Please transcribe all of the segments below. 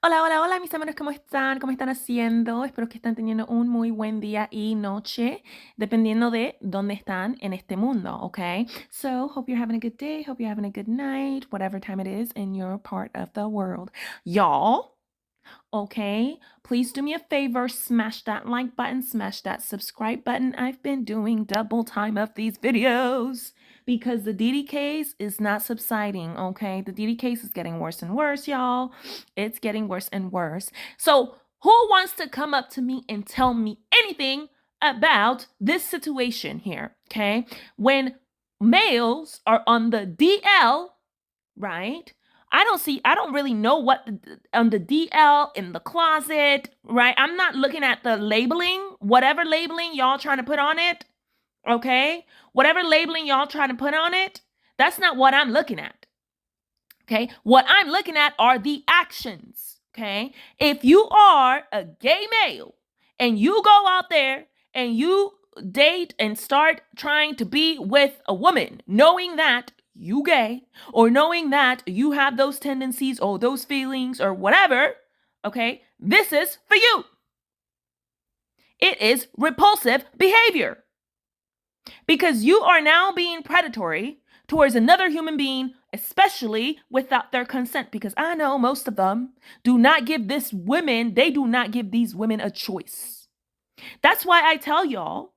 Hola, hola, hola, mis amores, ¿cómo están? ¿Cómo están haciendo? Espero que estén teniendo un muy buen día y noche, dependiendo de dónde están en este mundo, okay? So, hope you're having a good day, hope you're having a good night, whatever time it is in your part of the world. Y'all, okay, please do me a favor, smash that like button, smash that subscribe button. I've been doing double time of these videos because the Diddy case is not subsiding, okay? The Diddy case is getting worse and worse, y'all. It's getting worse and worse. So who wants to come up to me and tell me anything about this situation here, okay? When males are on the DL, right? I don't really know what on the DL in the closet, right? I'm not looking at the labeling, whatever labeling y'all trying to put on it, okay? Whatever labeling y'all trying to put on it, that's not what I'm looking at, okay? What I'm looking at are the actions, okay? If you are a gay male and you go out there and you date and start trying to be with a woman, knowing that you gay, or knowing that you have those tendencies or those feelings or whatever, okay, this is for you. It is repulsive behavior because you are now being predatory towards another human being, especially without their consent, because I know most of them do not give these women a choice. That's why I tell y'all,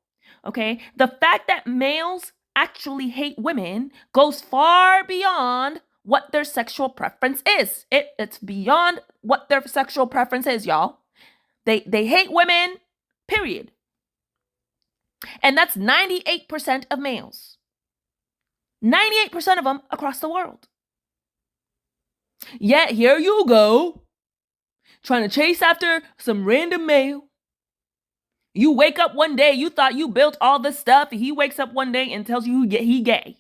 okay, the fact that males actually hate women goes far beyond what their sexual preference is. It's beyond what their sexual preference is, y'all. They hate women, period. And that's 98% of males. 98% of them across the world. Yet here you go, trying to chase after some random male. You wake up one day, you thought you built all this stuff, and he wakes up one day and tells you he gay.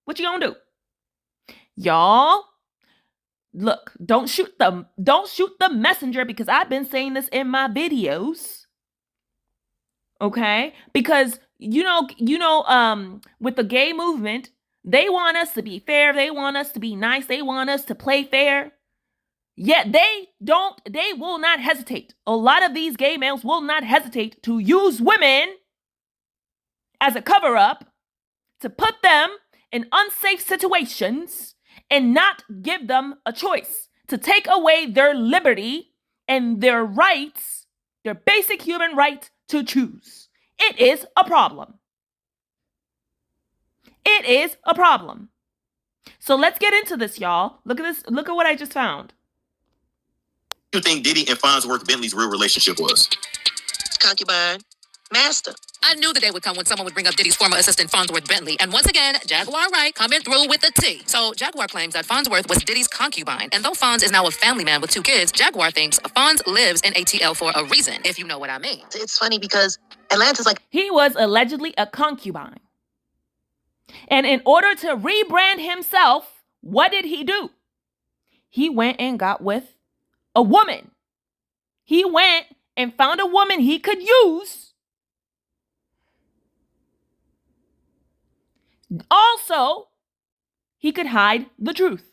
What you gonna do? Y'all, look, don't shoot the messenger, because I've been saying this in my videos. Okay? Because you know, with the gay movement, they want us to be fair, they want us to be nice, they want us to play fair. Yet they will not hesitate. A lot of these gay males will not hesitate to use women as a cover-up to put them in unsafe situations and not give them a choice, to take away their liberty and their rights, their basic human right to choose. It is a problem. It is a problem. So let's get into this, y'all. Look at this. Look at what I just found. You think Diddy and Fonsworth Bentley's real relationship was? Concubine. Master. I knew the day would come when someone would bring up Diddy's former assistant Fonsworth Bentley. And once again, Jaguar Wright coming through with the tea. So Jaguar claims that Fonsworth was Diddy's concubine. And though Fons is now a family man with 2 kids, Jaguar thinks Fons lives in ATL for a reason, if you know what I mean. It's funny because Atlanta's like... He was allegedly a concubine. And in order to rebrand himself, what did he do? He went and got with a woman. He went and found a woman he could use. Also, he could hide the truth.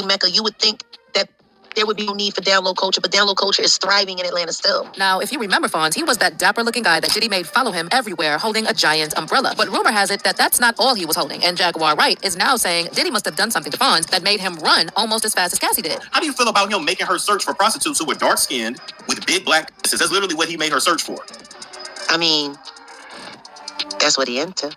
Mecca, you would think that there would be no need for down low culture, but down low culture is thriving in Atlanta still. Now, if you remember Fons, he was that dapper-looking guy that Diddy made follow him everywhere holding a giant umbrella. But rumor has it that that's not all he was holding, and Jaguar Wright is now saying Diddy must have done something to Fons that made him run almost as fast as Cassie did. How do you feel about him making her search for prostitutes who were dark-skinned with big black asses? That's literally what he made her search for. I mean, that's what he into.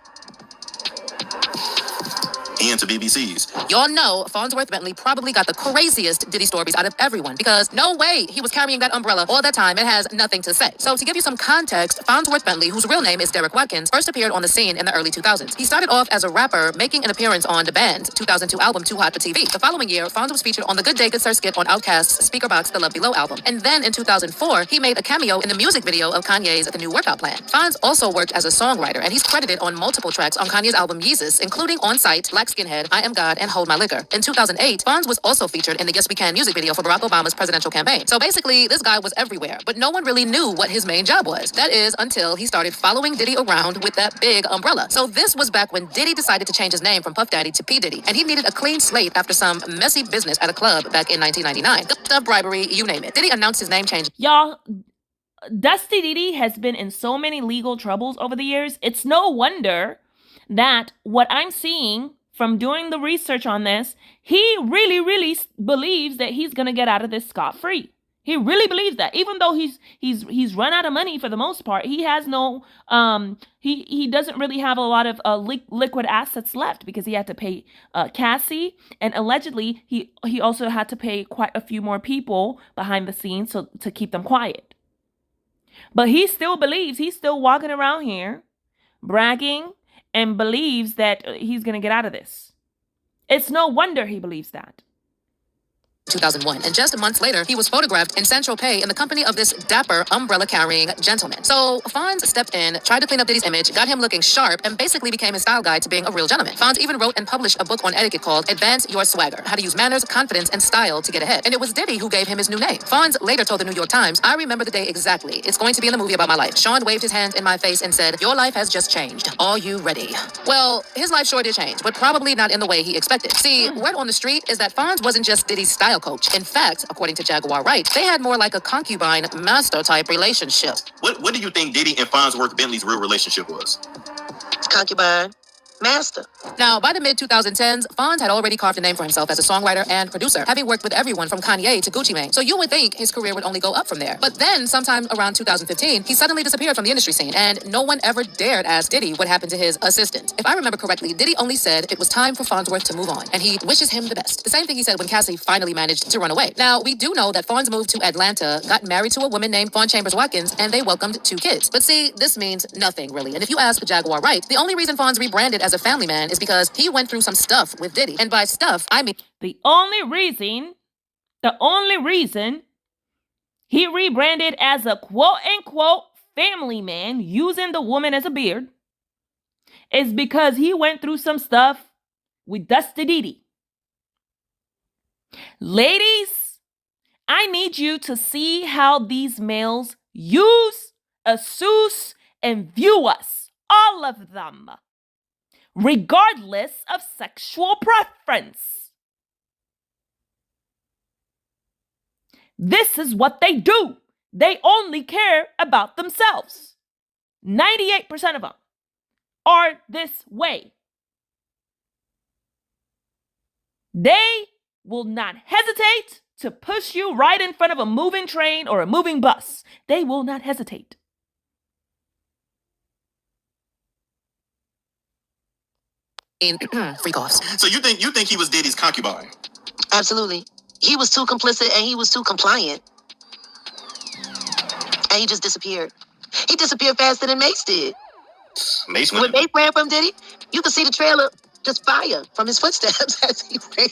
And to BBC's. Y'all know Fonsworth Bentley probably got the craziest Diddy stories out of everyone, because no way he was carrying that umbrella all that time. It has nothing to say. So to give you some context, Fonsworth Bentley, whose real name is Derek Watkins, first appeared on the scene in the early 2000s. He started off as a rapper, making an appearance on the band's 2002 album Too Hot for TV. The following year, Fons was featured on the Good Day Good Sir skit on Outkast's Speakerboxx The Love Below album. And then in 2004, he made a cameo in the music video of Kanye's The New Workout Plan. Fons also worked as a songwriter, and he's credited on multiple tracks on Kanye's album Yeezus, including On Sight, Black Black Skinhead, I Am God, and Hold My Liquor. In 2008, Fonz was also featured in the Yes We Can music video for Barack Obama's presidential campaign. So basically, this guy was everywhere, but no one really knew what his main job was. That is, until he started following Diddy around with that big umbrella. So this was back when Diddy decided to change his name from Puff Daddy to P. Diddy, and he needed a clean slate after some messy business at a club back in 1999. Stuff, bribery, you name it. Diddy announced his name change. Y'all, Dusty Diddy has been in so many legal troubles over the years. It's no wonder that what I'm seeing from doing the research on this, he really believes that he's going to get out of this scot-free. He really believes that, even though he's run out of money for the most part. He has no he doesn't really have a lot of liquid assets left because he had to pay Cassie, and allegedly he also had to pay quite a few more people behind the scenes to keep them quiet. But he still believes, he's still walking around here bragging and believes that he's going to get out of this. It's no wonder he believes that. 2001, and just months later, he was photographed in Saint-Tropez in the company of this dapper, umbrella-carrying gentleman. So Fonz stepped in, tried to clean up Diddy's image, got him looking sharp, and basically became his style guide to being a real gentleman. Fonz even wrote and published a book on etiquette called Advance Your Swagger, How to Use Manners, Confidence, and Style to Get Ahead. And it was Diddy who gave him his new name. Fonz later told the New York Times, I remember the day exactly. It's going to be in the movie about my life. Sean waved his hand in my face and said, your life has just changed. Are you ready? Well, his life sure did change, but probably not in the way he expected. See, word on the street is that Fonz wasn't just Diddy's style coach. In fact, according to Jaguar Wright, they had more like a concubine master type relationship. What do you think Diddy and Fonsworth Bentley's real relationship was? Concubine, master. Now, by the mid-2010s, Fonz had already carved a name for himself as a songwriter and producer, having worked with everyone from Kanye to Gucci Mane. So you would think his career would only go up from there. But then, sometime around 2015, he suddenly disappeared from the industry scene, and no one ever dared ask Diddy what happened to his assistant. If I remember correctly, Diddy only said it was time for Fonsworth to move on, and he wishes him the best. The same thing he said when Cassie finally managed to run away. Now, we do know that Fonz moved to Atlanta, got married to a woman named Fawn Chambers Watkins, and they welcomed 2 kids. But see, this means nothing, really. And if you ask Jaguar Wright, the only reason Fonz rebranded as a family man is because he went through some stuff with Diddy. And by stuff, I mean The only reason he rebranded as a quote-unquote family man using the woman as a beard is because he went through some stuff with Dusty Diddy. Ladies, I need you to see how these males use, assume, and view us. All of them. Regardless of sexual preference. This is what they do. They only care about themselves. 98% of them are this way. They will not hesitate to push you right in front of a moving train or a moving bus. They will not hesitate. freak offs. So you think he was Diddy's concubine? Absolutely. He was too complicit and he was too compliant. And he just disappeared. He disappeared faster than Mace did. Mace When went. Mace ran from Diddy, you could see the trailer just fire from his footsteps as he ran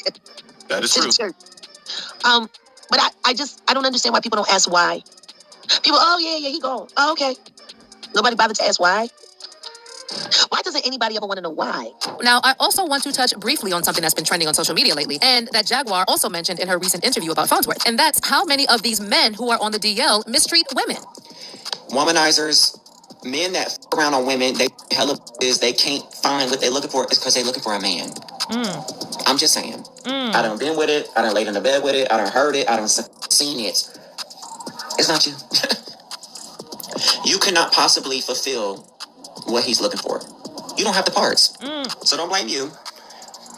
That is to true. the church. But I don't understand why people don't ask why. People, oh yeah, he gone. Oh, okay. Nobody bothered to ask why. Why doesn't anybody ever want to know why? Now, I also want to touch briefly on something that's been trending on social media lately, and that Jaguar also mentioned in her recent interview about Fonsworth, and that's how many of these men who are on the DL mistreat women. Womanizers, men that around on women, they hella is they can't find what they're looking for is because they're looking for a man. I'm just saying. I done been with it. I done laid in the bed with it. I done heard it. I done seen it. It's not you. You cannot possibly fulfill what he's looking for. You don't have the parts. So don't blame you.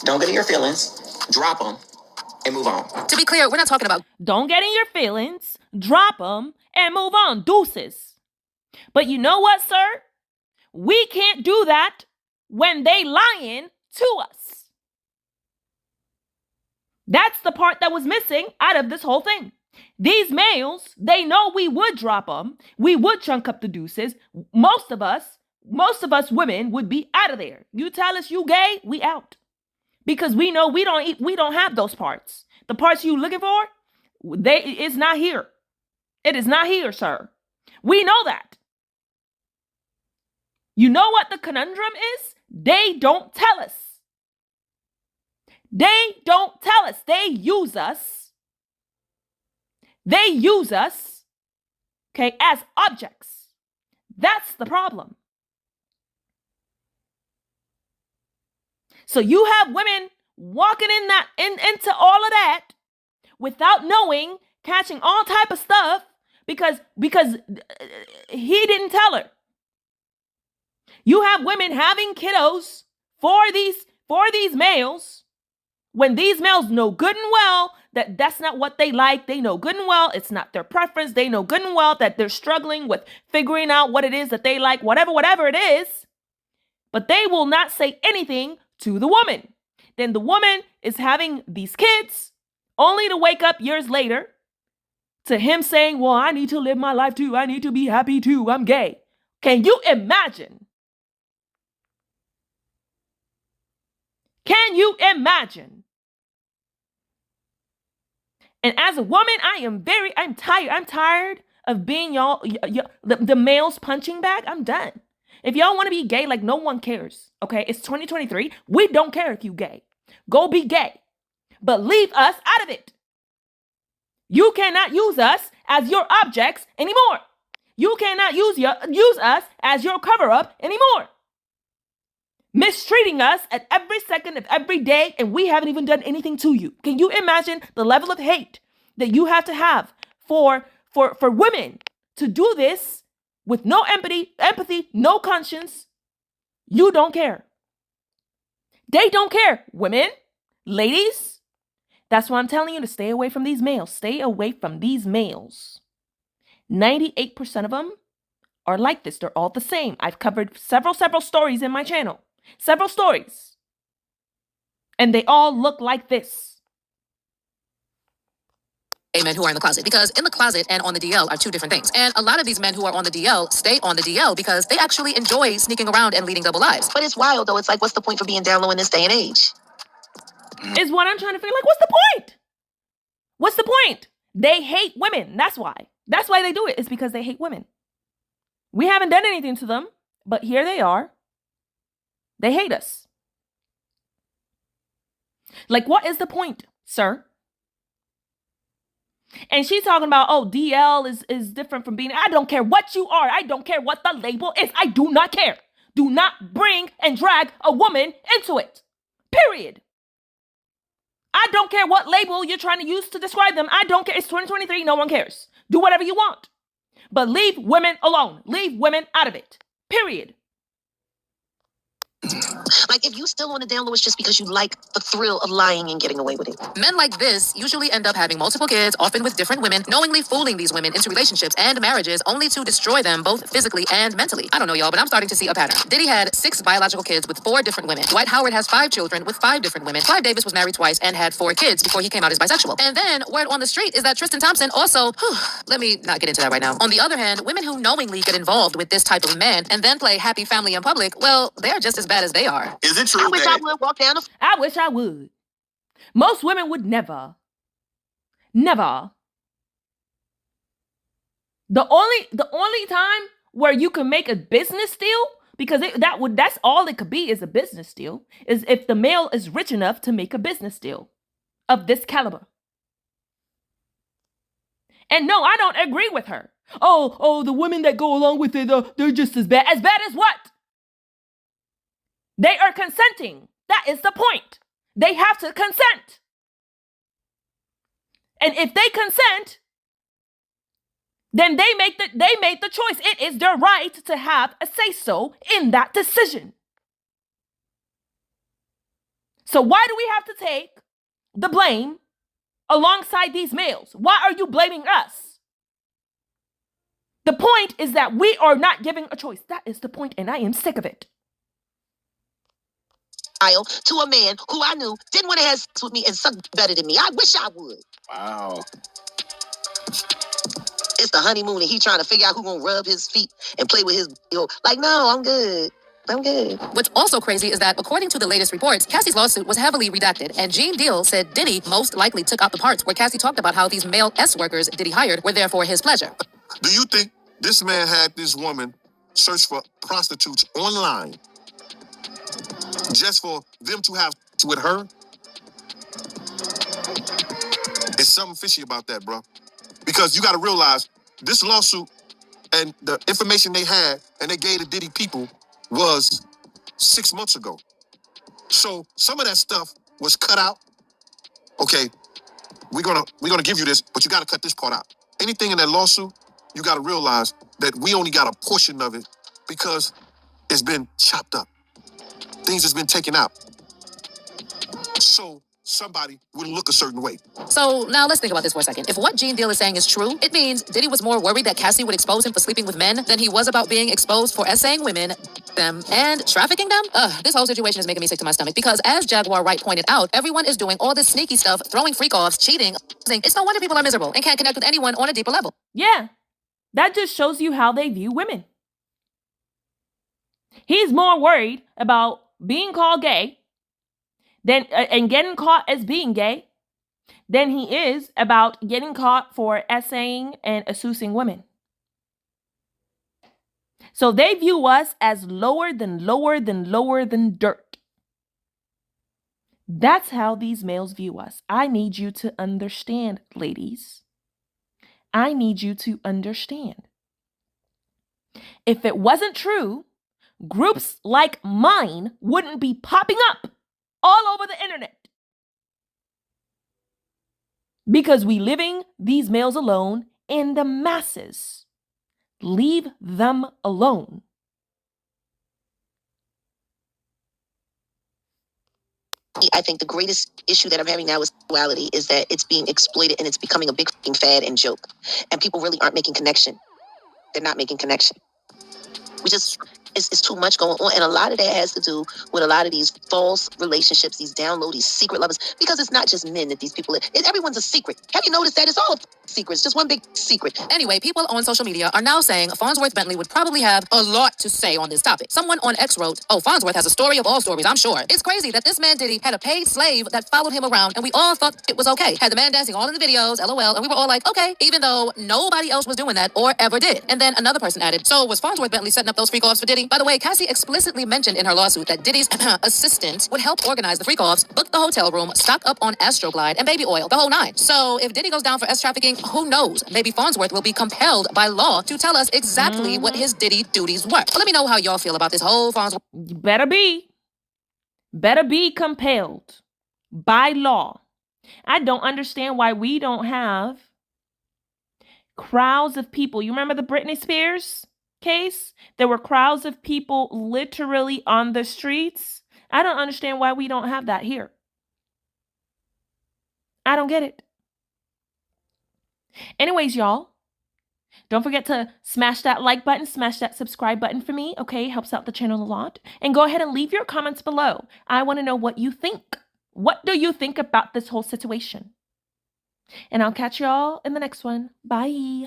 Don't get in your feelings. Drop them and move on. To be clear, we're not talking about Don't get in your feelings, drop them, and move on. Deuces. But you know what, sir? We can't do that when they lying to us. That's the part that was missing out of this whole thing. These males, they know we would drop them. We would chunk up the deuces. Most of us women would be out of there. You tell us you gay, we out. Because we know we don't have those parts. The parts you looking for, it's not here. It is not here, sir. We know that. You know what the conundrum is? They don't tell us. They don't tell us. They use us. They use us, okay, as objects. That's the problem. So you have women walking into all of that without knowing, catching all type of stuff because he didn't tell her. You have women having kiddos for these males when these males know good and well that that's not what they like. They know good and well it's not their preference. They know good and well that they're struggling with figuring out what it is that they like, whatever it is. But they will not say anything to the woman. Then the woman is having these kids only to wake up years later to him saying, well, I need to live my life too. I need to be happy too. I'm gay. Can you imagine? Can you imagine? And as a woman, I'm tired. I'm tired of being the male's punching bag. I'm done. If y'all want to be gay, like no one cares. Okay, it's 2023. We don't care if you gay. Go be gay. But leave us out of it. You cannot use us as your objects anymore. You cannot use us as your cover-up anymore. Mistreating us at every second of every day, and we haven't even done anything to you. Can you imagine the level of hate that you have to have for women to do this with no empathy, no conscience? You don't care. They don't care. Women, ladies, that's why I'm telling you to stay away from these males. Stay away from these males. 98% of them are like this. They're all the same. I've covered several stories in my channel. Several stories. And they all look like this. Men who are in the closet, because in the closet and on the DL are two different things. And a lot of these men who are on the DL stay on the DL because they actually enjoy sneaking around and leading double lives. But it's wild though. It's like, what's the point for being down low in this day and age? Is what I'm trying to figure. Like, what's the point? What's the point? They hate women. That's why. That's why they do it. It's because they hate women. We haven't done anything to them, but here they are. They hate us. Like, what is the point, sir? And she's talking about, oh, DL is different from being, I don't care what you are. I don't care what the label is. I do not care. Do not bring and drag a woman into it. Period. I don't care what label you're trying to use to describe them. I don't care. It's 2023. No one cares. Do whatever you want. But leave women alone. Leave women out of it. Period. Like, if you still on the down low, it's just because you like the thrill of lying and getting away with it. Men like this usually end up having multiple kids, often with different women, knowingly fooling these women into relationships and marriages only to destroy them both physically and mentally. I don't know, y'all, but I'm starting to see a pattern. Diddy had 6 biological kids with 4 different women. Dwight Howard has 5 children with 5 different women. Clive Davis was married twice and had 4 kids before he came out as bisexual. And then, word on the street is that Tristan Thompson also, let me not get into that right now. On the other hand, women who knowingly get involved with this type of man and then play happy family in public, well, they're just as bad as they are. Is it true I wish I would walk down the... I wish I would. Most women would never. Never. The only time where you can make a business deal, because that's all it could be, is a business deal, is if the male is rich enough to make a business deal of this caliber. And no, I don't agree with her. Oh, the women that go along with it, they're just as bad. As bad as what? They are consenting. That is the point. They have to consent. And if they consent, then they made the choice. It is their right to have a say-so in that decision. So why do we have to take the blame alongside these males? Why are you blaming us? The point is that we are not giving a choice. That is the point, and I am sick of it. To a man who I knew didn't want to have sex with me and suck better than me. I wish I would. Wow. It's the honeymoon and he trying to figure out who gonna rub his feet and play with his... Like, no, I'm good. I'm good. What's also crazy is that, according to the latest reports, Cassie's lawsuit was heavily redacted, and Gene Deal said Diddy most likely took out the parts where Cassie talked about how these male S-workers Diddy hired were there for his pleasure. Do you think this man had this woman search for prostitutes online just for them to have sex with her? There's something fishy about that, bro. Because you got to realize this lawsuit and the information they had and they gave the Diddy people was 6 months ago. So some of that stuff was cut out. Okay, we're gonna give you this, but you got to cut this part out. Anything in that lawsuit, you got to realize that we only got a portion of it because it's been chopped up. Things has been taken out. So somebody will look a certain way. So now let's think about this for a second. If what Gene Deal is saying is true, it means Diddy was more worried that Cassie would expose him for sleeping with men than he was about being exposed for essaying women, them, and trafficking them. This whole situation is making me sick to my stomach because, as Jaguar Wright pointed out, everyone is doing all this sneaky stuff, throwing freak-offs, cheating. It's no wonder people are miserable and can't connect with anyone on a deeper level. Yeah, that just shows you how they view women. He's more worried about being called gay than and getting caught as being gay than he is about getting caught for essaying and accusing women. So they view us as lower than dirt. That's how these males view us. I need you to understand, ladies. I need you to understand. If it wasn't true, groups like mine wouldn't be popping up all over the internet. Because we leaving these males alone in the masses. Leave them alone. I think the greatest issue that I'm having now with sexuality is that it's being exploited and it's becoming a big fucking fad and joke. And people really aren't making connection. They're not making connection. It's too much going on. And a lot of that has to do with a lot of these false relationships, these download, these secret lovers, because it's not just men that these people live. Everyone's a secret. Have you noticed that? It's all secrets, just one big secret. Anyway, people on social media are now saying Fonsworth Bentley would probably have a lot to say on this topic. Someone on X wrote, "Oh, Fonsworth has a story of all stories, I'm sure. It's crazy that this man Diddy had a paid slave that followed him around and we all thought it was okay. Had the man dancing all in the videos, LOL, and we were all like, okay, even though nobody else was doing that or ever did." And then another person added, "So was Fonsworth Bentley setting up those freak-offs for Diddy?" By the way, Cassie explicitly mentioned in her lawsuit that Diddy's assistant would help organize the freak-offs, book the hotel room, stock up on Astroglide and baby oil, the whole nine. So if Diddy goes down for S-trafficking, who knows? Maybe Fonsworth will be compelled by law to tell us exactly what his Diddy duties were. Let me know how y'all feel about this whole Fonsworth. You better be compelled by law. I don't understand why we don't have crowds of people. You remember the Britney Spears case? There were crowds of people literally on the streets. I don't understand why we don't have that here. I don't get it. Anyways, y'all, don't forget to smash that like button, smash that subscribe button for me, okay? Helps out the channel a lot. And go ahead and leave your comments below. I want to know what you think. What do you think about this whole situation? And I'll catch y'all in the next one. Bye.